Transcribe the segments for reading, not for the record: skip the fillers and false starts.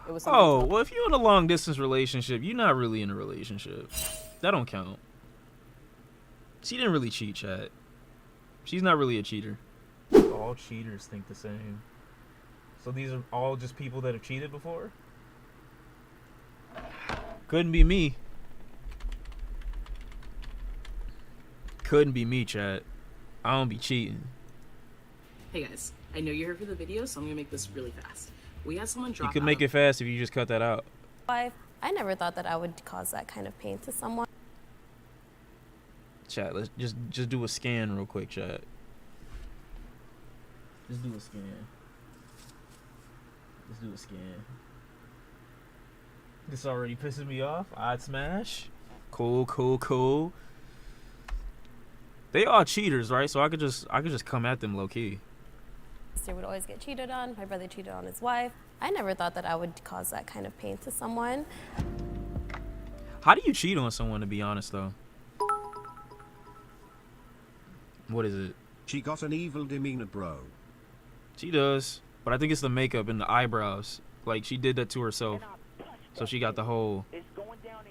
It was something. Oh, well, if you're in a long distance relationship, you're not really in a relationship. That don't count. She didn't really cheat, chat. She's not really a cheater. All cheaters think the same. So these are all just people that have cheated before? Couldn't be me. Couldn't be me, chat. I don't be cheating. Hey guys, I know you're here for the video, so I'm gonna make this really fast. We had someone drop You could make it fast if you just cut that out. I never thought that I would cause that kind of pain to someone. Chat, let's just do a scan real quick, chat. Just do a scan. Let's do a scan. This already pisses me off. I'd smash. Cool. They are cheaters, right? So I could just come at them low key. Sister would always get cheated on. My brother cheated on his wife. I never thought that I would cause that kind of pain to someone. How do you cheat on someone, to be honest, though? What is it? She got an evil demeanor, bro. She does, but I think it's the makeup and the eyebrows. Like, she did that to herself. So she got the whole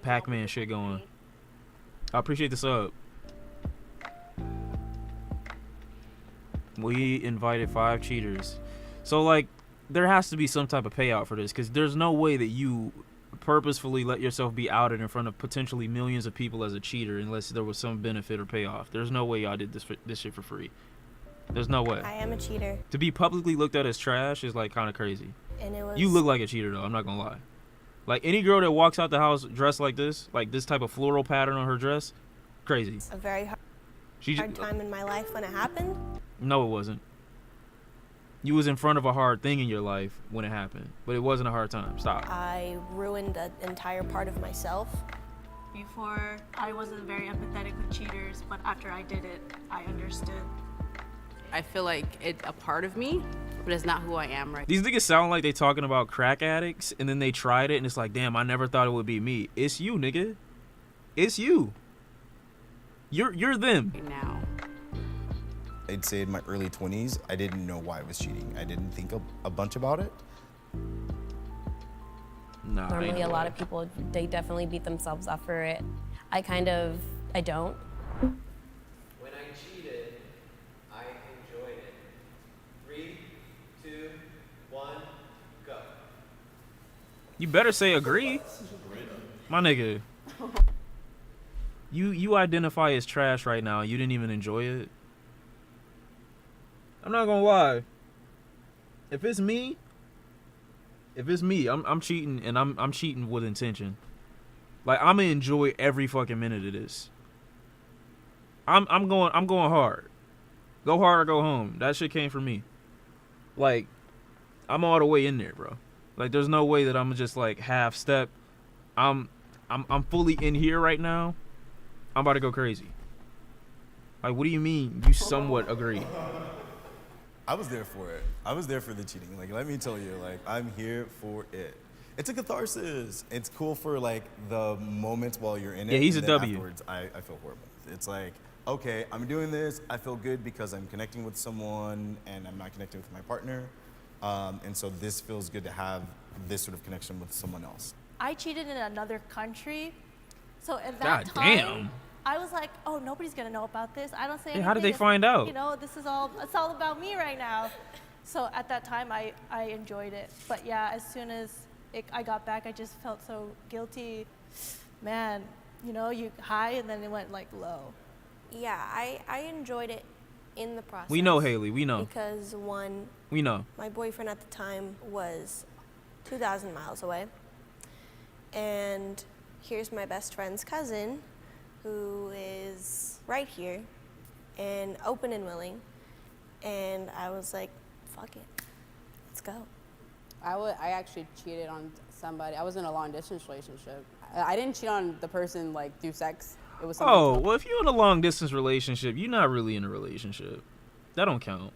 Pac-Man shit going. I appreciate the sub. We invited 5 cheaters. So, like, there has to be some type of payout for this, because there's no way that you purposefully let yourself be outed in front of potentially millions of people as a cheater unless there was some benefit or payoff. There's no way y'all did this shit for free. There's no way. I am a cheater. To be publicly looked at as trash is, like, kind of crazy. And it was... You look like a cheater, though. I'm not gonna lie. Like, any girl that walks out the house dressed like this type of floral pattern on her dress, crazy. a very hard time in my life when it happened. No, it wasn't. You was in front of a hard thing in your life when it happened, but it wasn't a hard time. Stop. I ruined an entire part of myself. Before, I wasn't very empathetic with cheaters, but after I did it, I understood. I feel like it's a part of me, but it's not who I am right now. These niggas sound like they talking about crack addicts, and then they tried it, and it's like, damn, I never thought it would be me. It's you, nigga. It's you. You're them. Now. I'd say in my early 20s, I didn't know why I was cheating. I didn't think a bunch about it. Nah, Normally, a lot of people, they definitely beat themselves up for it. I don't. When I cheated, I enjoyed it. 3, 2, 1, go. You better say agree. My nigga. You identify as trash right now. You didn't even enjoy it. I'm not gonna lie. If it's me, I'm cheating, and I'm cheating with intention. Like, I'm gonna enjoy every fucking minute of this. I'm going hard. Go hard or go home. That shit came from me. Like, I'm all the way in there, bro. Like, there's no way that I'm just like half step. I'm fully in here right now. I'm about to go crazy. Like, what do you mean you somewhat agree? I was there for it. I was there for the cheating. Like, let me tell you, like, I'm here for it. It's a catharsis. It's cool for, like, the moments while you're in it. Yeah, he's and a then W. Afterwards, I feel horrible. It's like, okay, I'm doing this. I feel good because I'm connecting with someone and I'm not connecting with my partner. And so this feels good to have this sort of connection with someone else. I cheated in another country, so at God that time, damn. I was like, oh, nobody's gonna know about this. I don't say Hey, anything. how did they It's- find out? You know, it's all about me right now. So at that time, I enjoyed it. But yeah, as soon as I got back, I just felt so guilty. Man, you know, you high and then it went like low. Yeah, I enjoyed it in the process. We know, Haley. We know. Because one, We know. my boyfriend at the time was 2,000 miles away. And here's my best friend's cousin, who is right here and open and willing. And I was like, fuck it, let's go. I actually cheated on somebody. I was in a long distance relationship. I didn't cheat on the person like through sex. It was something Oh, else. well, if you're in a long distance relationship, you're not really in a relationship. That don't count.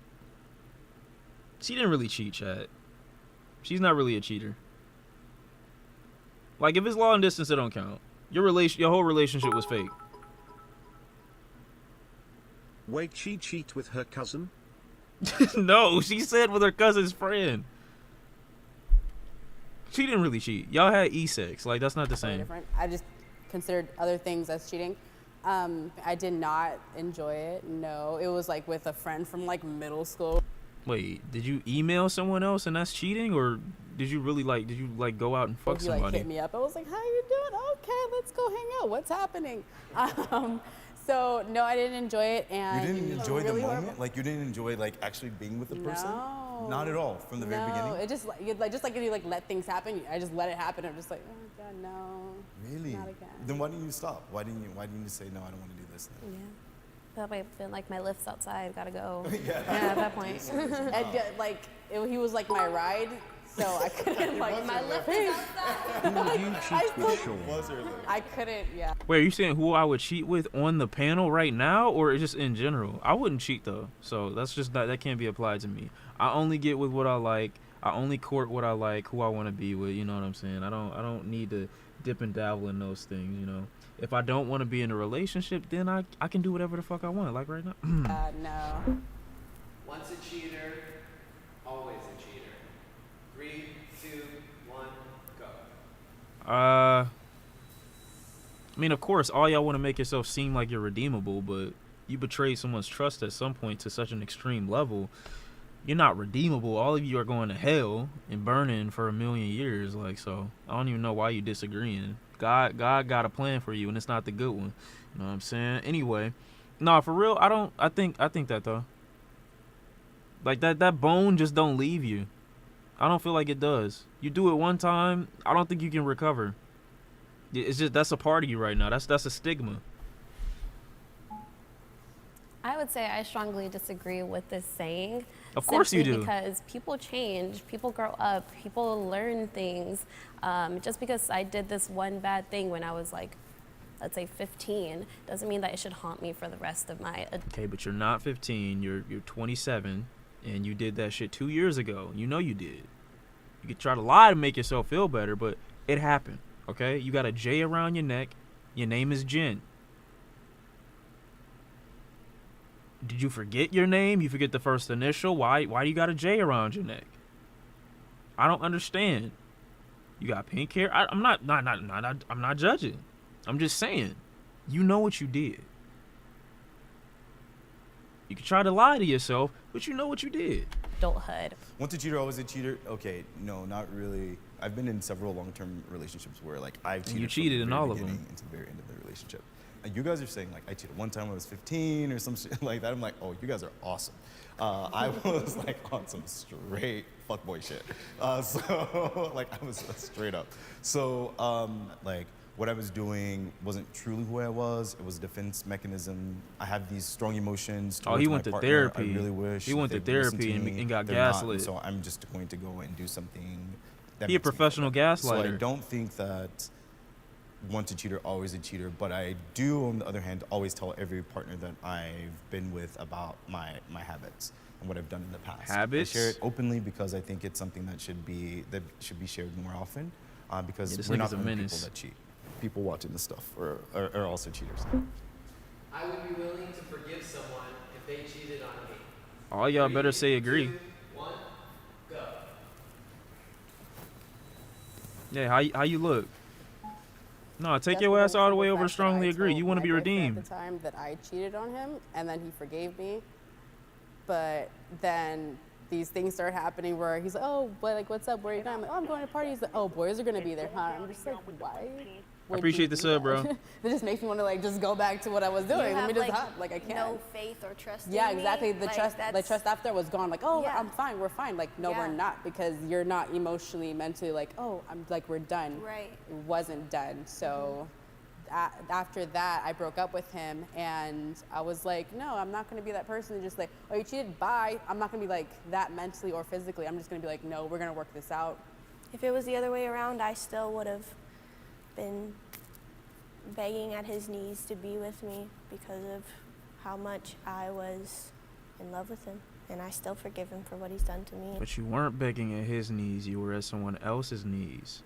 She didn't really cheat, chat. She's not really a cheater. Like, if it's long distance, it don't count. Your whole relationship was fake. Wait, she cheat with her cousin? No, she said with her cousin's friend. She didn't really cheat. Y'all had e-sex. Like, that's not the Totally same. different. I just considered other things as cheating. I did not enjoy it. No, it was like with a friend from like middle school. Wait, did you email someone else and that's cheating, or did you really like? Did you like go out and fuck He like somebody? hit me up. I was like, "How you doing? Okay, let's go hang out. What's happening?" So no, I didn't enjoy it, and You didn't it was enjoy the really moment? horrible. Like, you didn't enjoy, like, actually being with the person? No. Not at all, from the very No, beginning? it just like if you like let things happen, I just let it happen. I'm just like, oh god, no. Really? Not again. Then why didn't you stop? Why didn't you say, no, I don't want to do this then? Yeah. That might have been like my lift's outside, gotta go. Yeah. Yeah, at that point. And like he was like my ride, so I couldn't like My lift is outside. Who would you cheat with, Shawn? I couldn't. Yeah. Wait, are you saying who I would cheat with on the panel right now, or just in general? I wouldn't cheat though, so that's just that can't be applied to me. I only get with what I like. I only court what I like, who I want to be with. You know what I'm saying? I don't need to dip and dabble in those things. You know, if I don't want to be in a relationship, then I can do whatever the fuck I want, like right now. No. Once a cheater, always a cheater. 3, 2, 1, go. I mean, of course, all y'all want to make yourself seem like you're redeemable, but you betray someone's trust at some point to such an extreme level. You're not redeemable. All of you are going to hell and burning for 1,000,000 years. Like, so I don't even know why you disagreeing. God got a plan for you, and it's not the good one. You know what I'm saying? Anyway, no, for real, I think that though. Like that bone just don't leave you. I don't feel like it does. You do it one time, I don't think you can recover. It's just that's a part of you right now. That's a stigma. I would say I strongly disagree with this saying. Of course you simply do. Because people change, people grow up, people learn things. Just because I did this one bad thing when I was like, let's say 15, doesn't mean that it should haunt me for the rest of my. Okay, but you're not 15. You're 27, and you did that shit 2 years ago. You know you did. You could try to lie to make yourself feel better, but it happened. Okay, you got a J around your neck. Your name is Jen. Did you forget your name? You forget the first initial? Why do you got a J around your neck? I don't understand. You got pink hair? I'm not judging. I'm just saying. You know what you did. You can try to lie to yourself, but you know what you did. Adulthood. Once a cheater, always a cheater? Okay, no, not really. I've been in several long-term relationships where, like, I've cheated. You cheated from in the very all of them. beginning into the very end of the relationship. And you guys are saying, like, I cheated one time when I was 15 or some shit like that. I'm like, oh, you guys are awesome. I was, like, on some straight fuckboy shit. So, like, I was straight up. So, like, what I was doing wasn't truly who I was. It was a defense mechanism. I have these strong emotions. Oh, he towards went my to partner. therapy. I really wish He went they to would listen therapy me. and got They're not, gaslit. so I'm just going to go and do something that He a makes me feel professional better. So I gaslighter. don't think that once a cheater, always a cheater. But I do, on the other hand, always tell every partner that I've been with about my habits and what I've done in the past. Habits? I share it openly because I think it's something that should be shared more often. Because this we're not nigga's a the only people menace. that cheat. People watching this stuff are also cheaters. I would be willing to forgive someone if they cheated on me. All y'all better 3, say agree. 2, 1, go. Yeah, how you look? No, take That's your what ass all the was way the over to fact that I strongly agree. told You want to my be boyfriend redeemed. At the time that I cheated on him, and then he forgave me, but then these things started happening where he's like, oh, but like, what's up? Where are you going? I'm like, oh, I'm going to parties. He's like, oh, boys are gonna be there, huh? I'm just like, why? would appreciate you the do sub, that? bro. That just makes me want to like just go back to what I was doing. You Let have, me just like, hop. Like I can't. No faith or trust. Yeah, in me. exactly. The Like, trust, that's- after was gone. Like, oh, Yeah. I'm fine. We're fine. Like, no, we're Yeah. not, because you're not emotionally, mentally like, oh, I'm like, we're done. Right. It wasn't done. So after that, I broke up with him, and I was like, no, I'm not going to be that person who just like, oh, you cheated. Bye. I'm not going to be like that mentally or physically. I'm just going to be like, no, we're going to work this out. If it was the other way around, I still would have been begging at his knees to be with me because of how much I was in love with him. And I still forgive him for what he's done to me. But you weren't begging at his knees. You were at someone else's knees.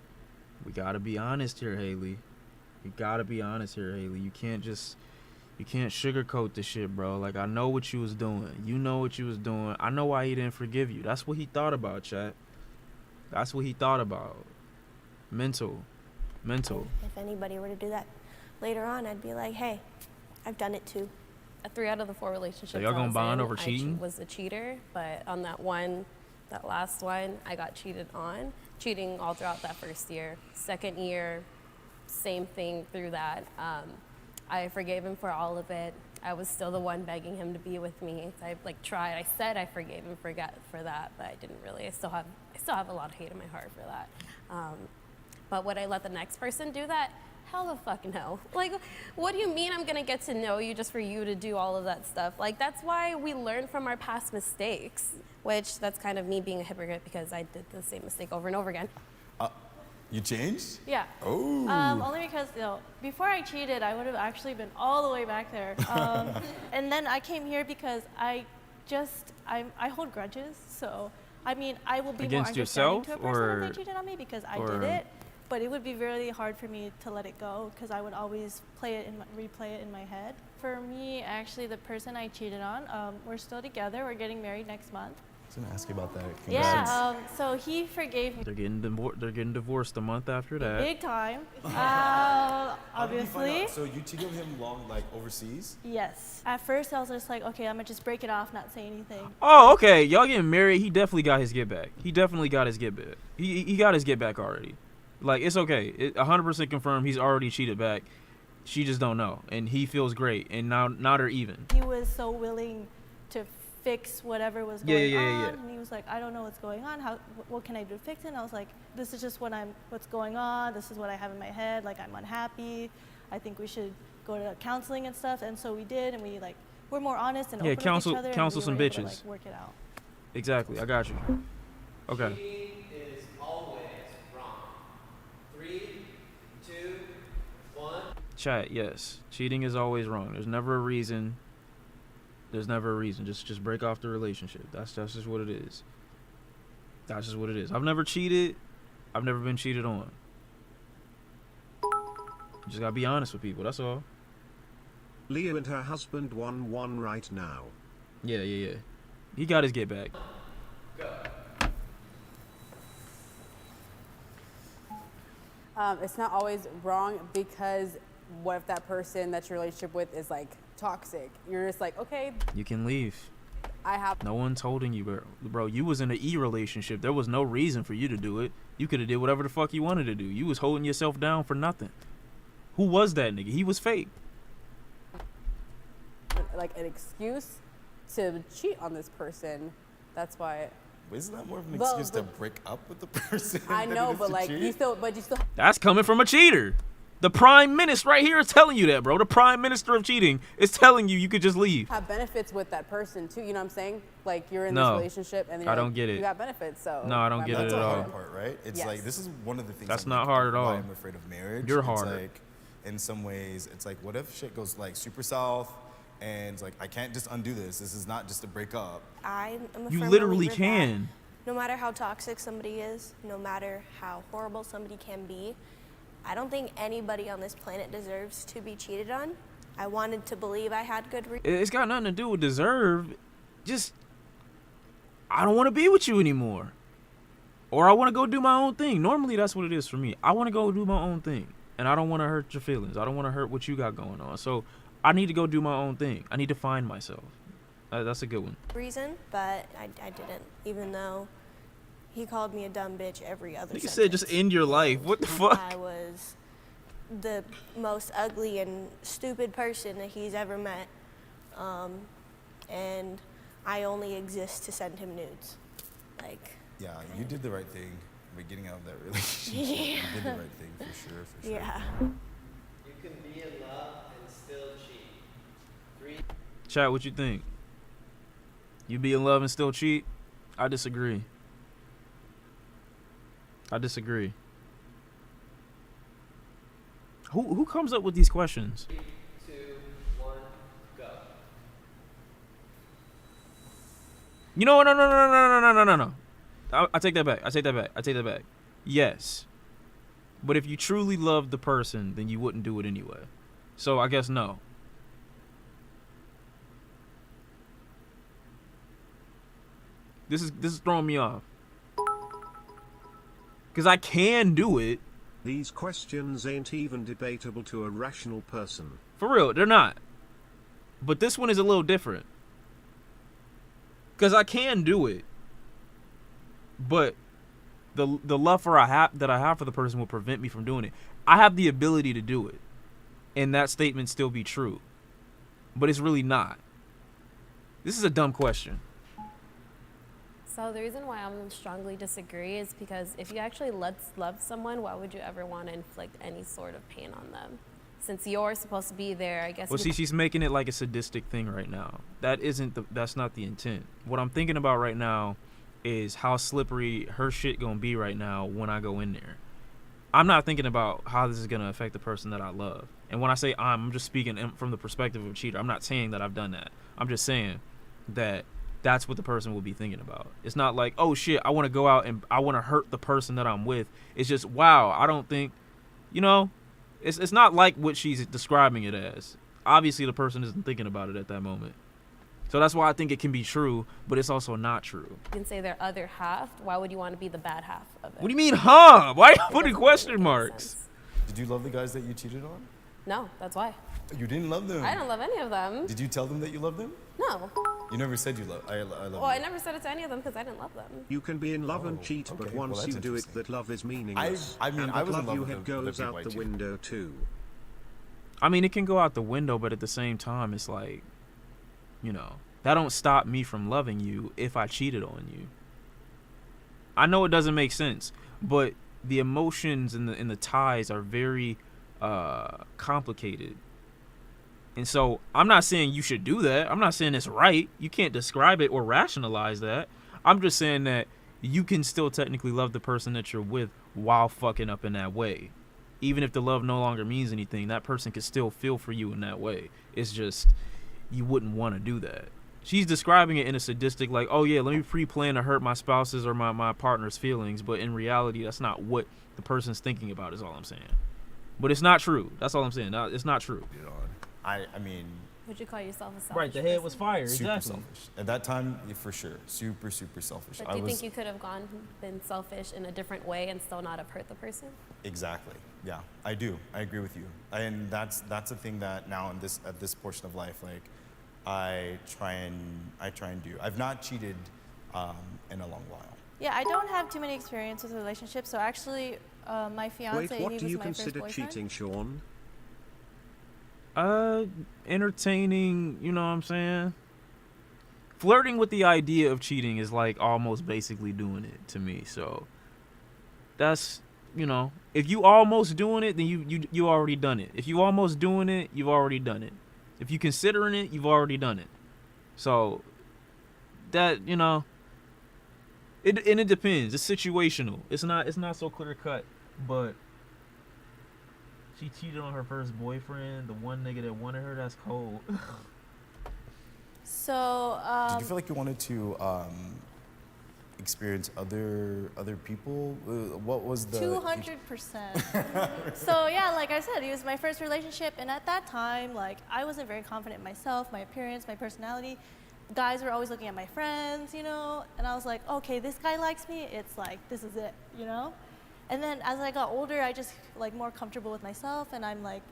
We gotta be honest here, Haley. You gotta be honest here, Haley. You can't sugarcoat the shit, bro. Like, I know what you was doing. You know what you was doing. I know why he didn't forgive you. That's what he thought about, chat. That's what he thought about. Mental. If anybody were to do that later on, I'd be like, hey, I've done it too. 3 out of the 4 relationships y'all gonna I was bond in, over cheating? I was a cheater, but on that last one, I got cheated on. Cheating all throughout that first year. Second year, same thing through that. I forgave him for all of it. I was still the one begging him to be with me. I tried. I said I forgave him for that, but I didn't really. I still have a lot of hate in my heart for that. But would I let the next person do that? Hell the fuck no. Like, what do you mean I'm gonna get to know you just for you to do all of that stuff? Like, that's why we learn from our past mistakes, which that's kind of me being a hypocrite because I did the same mistake over and over again. You changed? Yeah. Oh. Only because, before I cheated, I would have actually been all the way back there. And then I came here because I hold grudges. So, I mean, I will be Against more yourself, understanding to a person if they cheated on me because I did it. But it would be really hard for me to let it go because I would always replay it in my head. For me, actually, the person I cheated on, we're still together. We're getting married next month. I was gonna ask you about that. Congrats. Yeah. So he forgave me. They're getting divorced a month after that. Big time. How did you find Obviously. out? So you cheated with him long, like overseas? Yes. At first, I was just like, okay, I'm gonna just break it off, not say anything. Oh, okay. Y'all getting married. He definitely got his get back. He got his get back already. Like, it's okay. 100% confirmed he's already cheated back. She just don't know. And he feels great. And now they're even. He was so willing to fix whatever was going on. And he was like, I don't know what's going on. What can I do to fix it? And I was like, this is just what's going on. This is what I have in my head. Like, I'm unhappy. I think we should go to counseling and stuff. And so we did. And we're more honest and open with each other. Counsel and some we were able bitches. to, work it out. Exactly. I got you. Okay. Cheating is always wrong. 3, 2, 1. Chat, yes. Cheating is always wrong. There's never a reason. Just break off the relationship. That's just what it is. That's just what it is. I've never cheated. I've never been cheated on. You just gotta be honest with people. That's all. Leah and her husband 1-1 right now. Yeah. He got his get back. It's not always wrong because what if that person that your relationship with is like toxic? You're just like, okay, You can leave. I have. No one's holding you, bro. You was in an E relationship. There was no reason for you to do it. You could have did whatever the fuck you wanted to do. You was holding yourself down for nothing. Who was that nigga? He was fake. Like an excuse to cheat on this person. That's why. Isn't that more of an Well, excuse to break up with the person? I than know, it is but to like cheat? you still. That's coming from a cheater. The prime minister right here is telling you that, bro. The prime minister of cheating is telling you could just leave. Have benefits with that person too. You know what I'm saying? Like you're in No, this relationship and then I you're don't like, get it. You got benefits, so. No, I don't get it That's at the all. hard part, right? It's Yes. like this is one of the things. That's I'm not like, hard at why all. I'm afraid of marriage. You're It's harder. like, in some ways, it's like, what if shit goes like super south, and it's like I can't just undo this. This is not just a breakup. I'm a You firm literally believer that can. no matter how toxic somebody is, no matter how horrible somebody can be, I don't think anybody on this planet deserves to be cheated on. I wanted to believe I had good reason. It's got nothing to do with deserve. Just, I don't want to be with you anymore. Or I want to go do my own thing. Normally, that's what it is for me. I want to go do my own thing. And I don't want to hurt your feelings. I don't want to hurt what you got going on. So I need to go do my own thing. I need to find myself. That's a good one. Reason, but I didn't, even though he called me a dumb bitch every other You sentence. said just end your life. What the fuck? I was the most ugly and stupid person that he's ever met. And I only exist to send him nudes. Like, Yeah, you did the right thing by getting out of that relationship. You did the right thing for sure. yeah. You can be in love and still cheat. 3, Chat, what you think? You be in love and still cheat? I disagree. Who comes up with these questions? 2, 1, go. You know what? No. I take that back. Yes. But if you truly love the person, then you wouldn't do it anyway. So I guess no. This is throwing me off. Cause I can do it. These questions ain't even debatable to a rational person. For real, they're not. But this one is a little different. Because I can do it. But the love that I have for the person will prevent me from doing it. I have the ability to do it. And that statement still be true. But it's really not. This is a dumb question. So the reason why I'm strongly disagree is because if you actually love someone, why would you ever want to inflict any sort of pain on them? Since you're supposed to be there, I guess. Well, see, she's making it like a sadistic thing right now. That's not the intent. What I'm thinking about right now is how slippery her shit gonna be right now when I go in there. I'm not thinking about how this is gonna affect the person that I love. And when I say I'm just speaking from the perspective of a cheater. I'm not saying that I've done that. I'm just saying that that's what the person will be thinking about. It's not like, oh shit, I want to go out and I want to hurt the person that I'm with. It's just, wow, I don't think, it's not like what she's describing it as. Obviously, the person isn't thinking about it at that moment. So that's why I think it can be true, but it's also not true. You can say their other half. Why would you want to be the bad half of it? What do you mean, huh? Why are you putting question marks? Sense. Did you love the guys that you cheated on? No, that's why. You didn't love them. I don't love any of them. Did you tell them that you loved them? No. You never said you love. I love. Well, I never said it to any of them because I didn't love them. You can be in love and cheat, okay. but Well, once that's you do it, interesting. that love is meaningless. I mean, and I that was in love love you with had the goes people out I the cheated. window too. I mean, it can go out the window, but at the same time, it's like, that don't stop me from loving you if I cheated on you. I know it doesn't make sense, but the emotions and the ties are very complicated. And so I'm not saying you should do that. I'm not saying it's right. You can't describe it or rationalize that. I'm just saying that you can still technically love the person that you're with while fucking up in that way. Even if the love no longer means anything, that person could still feel for you in that way. It's just you wouldn't want to do that. She's describing it in a sadistic, like, oh yeah, let me pre-plan to hurt my spouse's or my partner's feelings. But in reality, that's not what the person's thinking about, is all I'm saying. But it's not true. That's all I'm saying. It's not true. I mean, Would you call yourself a selfish Right, the head person? was fire. super Exactly. selfish. At that time, yeah, for sure, super selfish. But do you think you could have been selfish in a different way and still not have hurt the person? Exactly. Yeah, I do. I agree with you. And that's a thing that now at this portion of life, like, I try and do. I've not cheated in a long while. Yeah, I don't have too many experience with relationships. So actually, my fiance, Wait, what he do was you my consider first boyfriend. cheating, Shawn? Entertaining, you know what I'm saying? Flirting with the idea of cheating is like almost basically doing it to me. So that's, if you almost doing it, then you already done it. If you almost doing it, you've already done it. If you considering it, you've already done it. So that, it depends. It's situational. It's not so clear cut, but she cheated on her first boyfriend, the one nigga that wanted her. That's cold. So Did you feel like you wanted to experience other people? What was the 200%. So yeah, like I said, it was my first relationship, and at that time, like, I wasn't very confident in myself, my appearance, my personality. Guys were always looking at my friends, and I was like, okay, this guy likes me. It's like, this is it, And then as I got older, I just like more comfortable with myself, and I'm like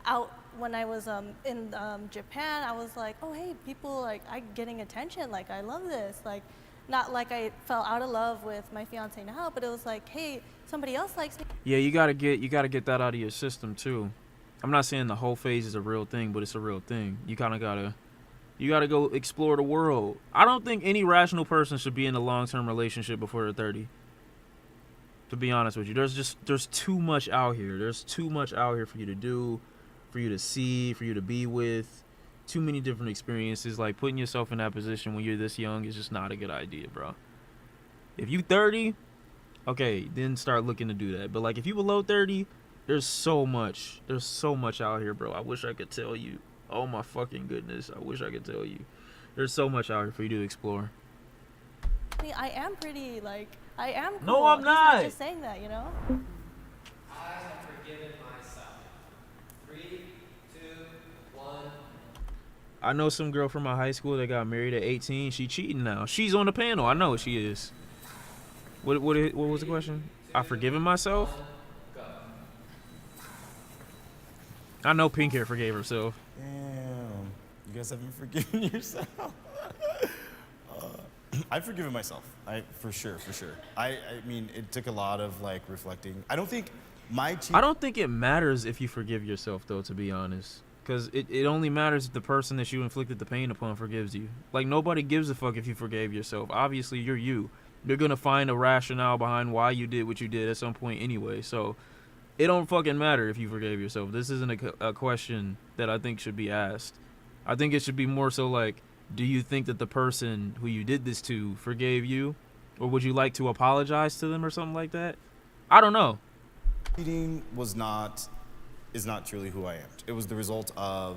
out when I was in Japan, I was like, oh hey, people like I getting attention, like I love this, like not like I fell out of love with my fiance now, but it was like, hey, somebody else likes me. Yeah, you gotta get that out of your system too. I'm not saying the whole phase is a real thing, but it's a real thing. You kind of gotta go explore the world. I don't think any rational person should be in a long-term relationship before they're 30. To be honest with you, there's too much out here. There's too much out here for you to do, for you to see, for you to be with. Too many different experiences. Like, putting yourself in that position when you're this young is just not a good idea, bro. If you 30, okay, then start looking to do that. But like, if you below 30, there's so much out here, bro. I wish I could tell you. Oh my fucking goodness, I wish I could tell you. There's so much out here for you to explore. I mean, I am pretty, like, I am cool. No, I'm He's not. not just saying that, I have forgiven myself. 3, 2, 1. I know some girl from my high school that got married at 18. She cheating now. She's on the panel. I know she is. What was the question? I forgiven myself? I know Pink Hair forgave herself. Damn. You guys haven't forgiven yourself. I've forgiven myself. For sure. I mean, it took a lot of like reflecting. I don't think it matters if you forgive yourself, though, to be honest. Because it only matters if the person that you inflicted the pain upon forgives you. Like, nobody gives a fuck if you forgave yourself. Obviously, you're you. You're going to find a rationale behind why you did what you did at some point anyway. So it don't fucking matter if you forgave yourself. This isn't a question that I think should be asked. I think it should be more so like, do you think that the person who you did this to forgave you? Or would you like to apologize to them or something like that? I don't know. Cheating is not truly who I am. It was the result of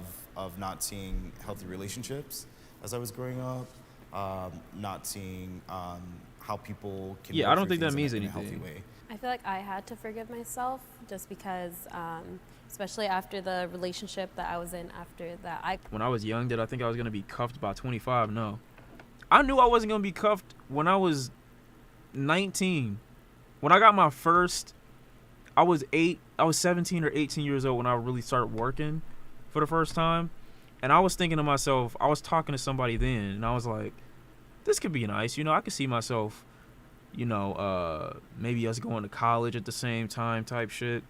not seeing healthy relationships as I was growing up, not seeing how people can. Yeah, I don't think that means in a healthy anything. way. I feel like I had to forgive myself just because, especially after the relationship that I was in after that. When I was young, did I think I was going to be cuffed by 25? No. I knew I wasn't going to be cuffed when I was 19. When I got my first, I was 17 or 18 years old when I really started working for the first time. And I was thinking to myself, I was talking to somebody then, and I was like, this could be nice. You know, I could see myself, maybe us going to college at the same time type shit.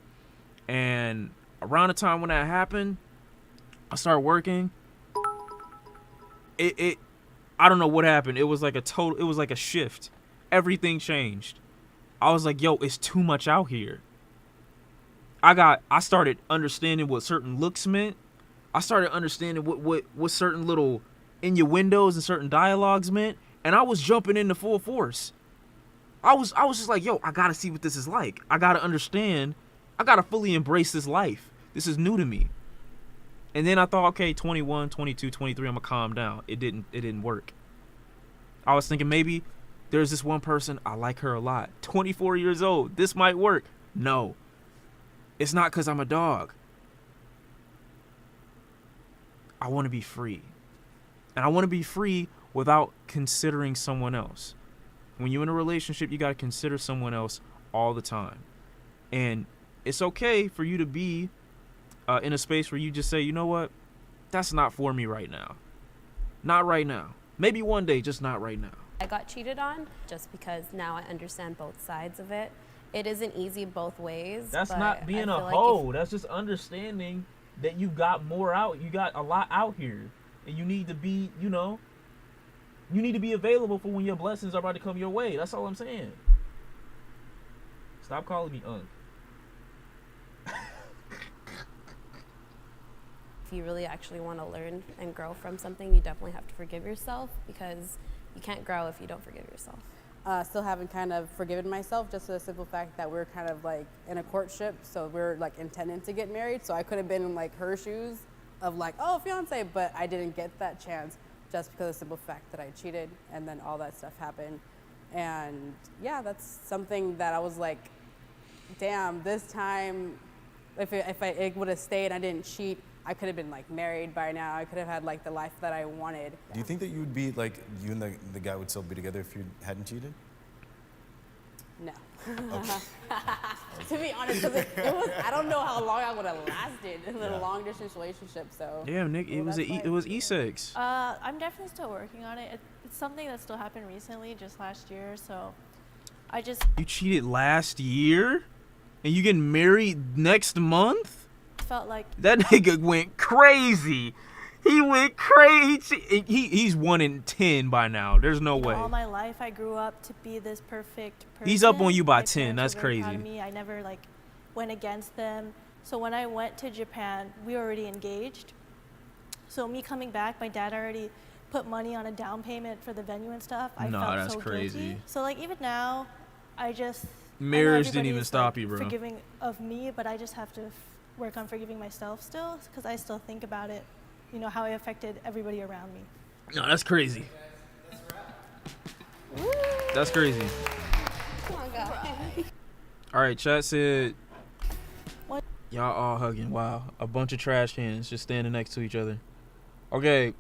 And around the time when that happened, I started working. I don't know what happened. It was like a shift. Everything changed. I was like, yo, it's too much out here. I started understanding what certain looks meant. I started understanding what certain little innuendos and certain dialogues meant. And I was jumping into full force. I was just like, yo, I gotta see what this is like. I gotta understand. I gotta fully embrace this life. This is new to me. And then I thought, okay, 21, 22, 23, I'm gonna calm down. It didn't work. I was thinking maybe there's this one person, I like her a lot. 24 years old, this might work. No. It's not because I'm a dog. I want to be free. And I want to be free without considering someone else. When you're in a relationship, you got to consider someone else all the time. And it's okay for you to be in a space where you just say, you know what? That's not for me right now. Not right now. Maybe one day, just not right now. I got cheated on just because now I understand both sides of it. It isn't easy both ways. That's but not being a hoe. That's just understanding that you got more out. You got a lot out here. And you need to be, you need to be available for when your blessings are about to come your way. That's all I'm saying. Stop calling me Unc. If you really actually want to learn and grow from something, you definitely have to forgive yourself because you can't grow if you don't forgive yourself. Still haven't kind of forgiven myself, just for the simple fact that we're kind of like in a courtship, so we're like intending to get married. So I could have been in like her shoes of like, oh, fiance, but I didn't get that chance just because of the simple fact that I cheated, and then all that stuff happened. And yeah, that's something that I was like, damn, this time, if I would have stayed and I didn't cheat, I could have been like married by now. I could have had like the life that I wanted. Do you think that you would be like, you and the guy would still be together if you hadn't cheated? No. Okay. To be honest, because it was, I don't know how long I would have lasted in a long distance relationship. So damn, Nick, it was E6. I'm definitely still working on it. It's something that still happened recently, just last year. So You cheated last year, and you getting married next month? felt like That nigga went crazy. He went crazy. He's 1 in 10 by now. There's no way. all my life I grew up to be this perfect person. He's up on you by My 10. parents That's were very proud crazy. of me. I never like went against them. So when I went to Japan, we were already engaged. So me coming back, my dad already put money on a down payment for the venue and stuff. I Nah, felt that's so crazy. guilty. So like even now, I know Marriage didn't even everybody's, stop like, you, bro. forgiving of me, but I just have to work on forgiving myself still, because I still think about it, how it affected everybody around me. No, that's crazy. That's crazy. All right, chat said, What? y'all all hugging. Wow. A bunch of trash cans just standing next to each other. Okay,